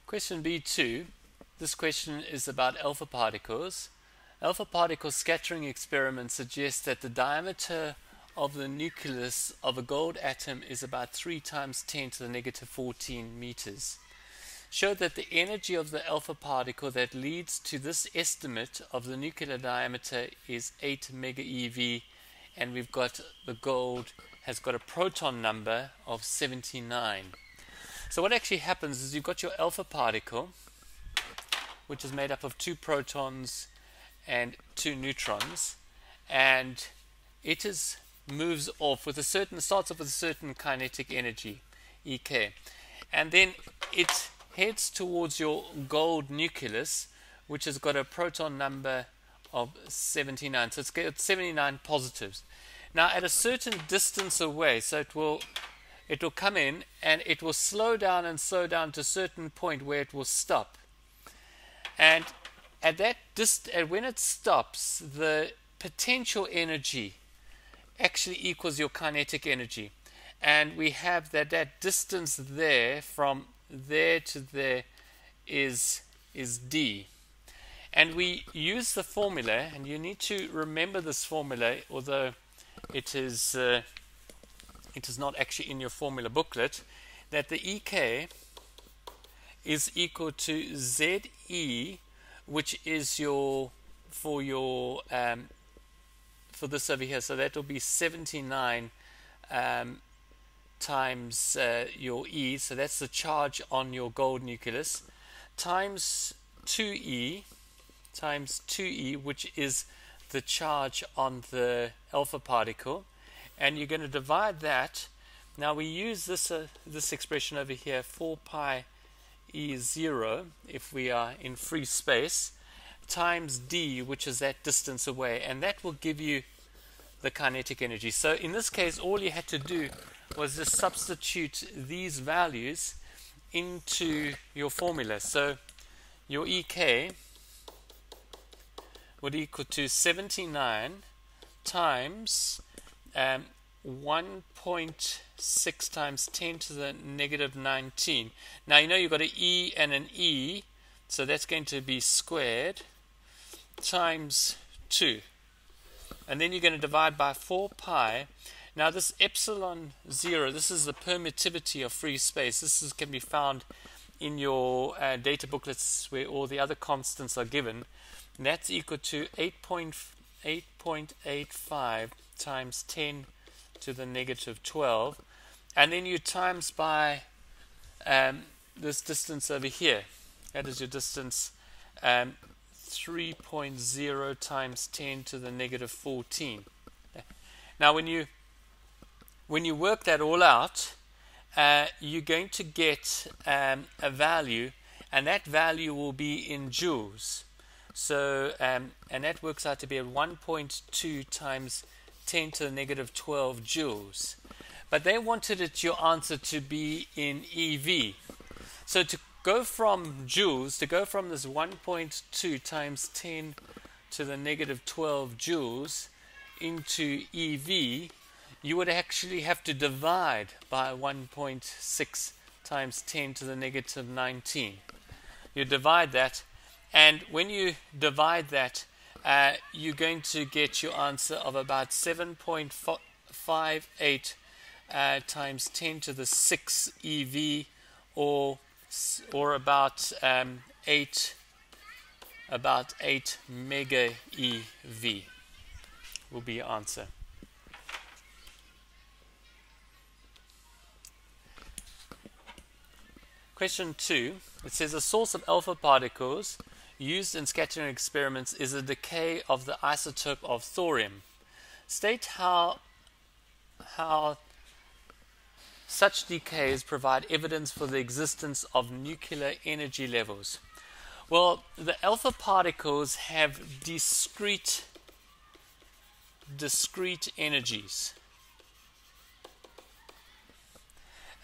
Question B2. This question is about alpha particles. Alpha particle scattering experiments suggest that the diameter of the nucleus of a gold atom is about 3 times 10 to the negative 14 meters. Show that the energy of the alpha particle that leads to this estimate of the nuclear diameter is 8 mega eV, and we've got the gold has got a proton number of 79. So what actually happens is you've got your alpha particle, which is made up of 2 protons and 2 neutrons, and it moves off with starts off with a certain kinetic energy, Ek, and then it heads towards your gold nucleus, which has got a proton number of 79. So it's got 79 positives. Now at a certain distance away, so it will come in and it will slow down to a certain point where it will stop. And at that when it stops, the potential energy actually equals your kinetic energy. And we have that distance there from there to there is d. And we use the formula, and you need to remember this formula, although it is not actually in your formula booklet, that the Ek is equal to Ze, which is for this over here. So that will be 79 times your E, so that's the charge on your gold nucleus, times 2E, which is the charge on the alpha particle, and you're going to divide that. Now we use this expression over here, 4 pi E0, if we are in free space, times d, which is that distance away, and that will give you the kinetic energy. So in this case, all you had to do was just substitute these values into your formula. So your Ek would equal to 79 times 1.6 times 10 to the negative 19. Now you know you've got an E and an E, so that's going to be squared times 2. And then you're going to divide by 4 pi. Now this epsilon 0, this is the permittivity of free space. This can be found in your data booklets where all the other constants are given. And that's equal to 8.85 times 10 to the negative 12. And then you times by this distance over here. That is your distance, 3.0 times 10 to the negative 14. Now when you work that all out, you're going to get a value, and that value will be in joules. So, and that works out to be at 1.2 times 10 to the negative 12 joules. But they wanted your answer to be in EV. So to go from joules, to go from this 1.2 times 10 to the negative 12 joules into EV, you would actually have to divide by 1.6 times 10 to the negative 19. You divide that, and when you divide that, you're going to get your answer of about 7.58 times 10 to the 6 EV, or about 8 mega EV will be your answer. Question 2, it says a source of alpha particles used in scattering experiments is a decay of the isotope of thorium. State how such decays provide evidence for the existence of nuclear energy levels. Well, the alpha particles have discrete energies.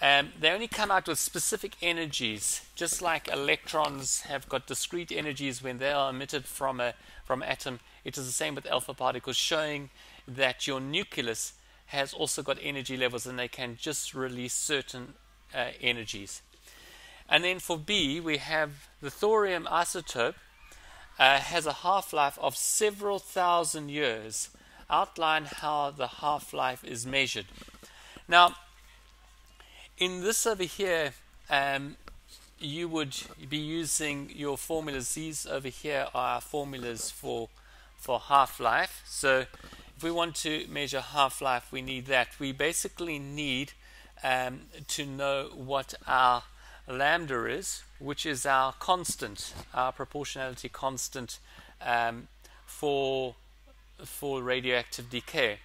They only come out with specific energies, just like electrons have got discrete energies when they are emitted from atom. It is the same with alpha particles, showing that your nucleus has also got energy levels, and they can just release certain energies. And then for B, we have the thorium isotope has a half-life of several thousand years. Outline how the half-life is measured. Now, in this over here, you would be using your formulas. These over here are formulas for half-life. So if we want to measure half-life, we need that. We basically need to know what our lambda is, which is our constant, our proportionality constant for radioactive decay.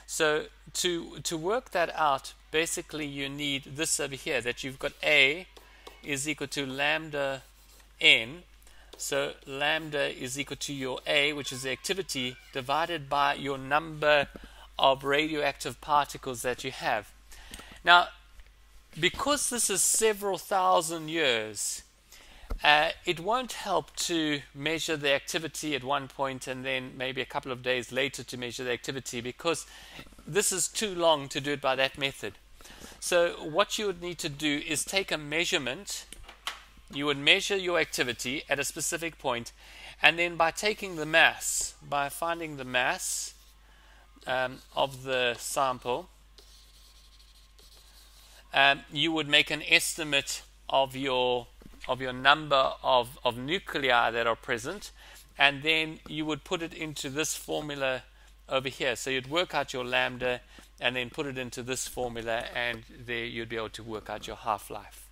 So to work that out, basically you need this over here, that you've got A is equal to lambda n. So lambda is equal to your A, which is the activity, divided by your number of radioactive particles that you have. Now, because this is several thousand years, it won't help to measure the activity at one point and then maybe a couple of days later to measure the activity, because this is too long to do it by that method. So what you would need to do is take a measurement. You would measure your activity at a specific point, and then by taking the mass, by finding the mass of the sample, you would make an estimate of your number of nuclei that are present, and then you would put it into this formula over here. So you'd work out your lambda and then put it into this formula, and there you'd be able to work out your half-life.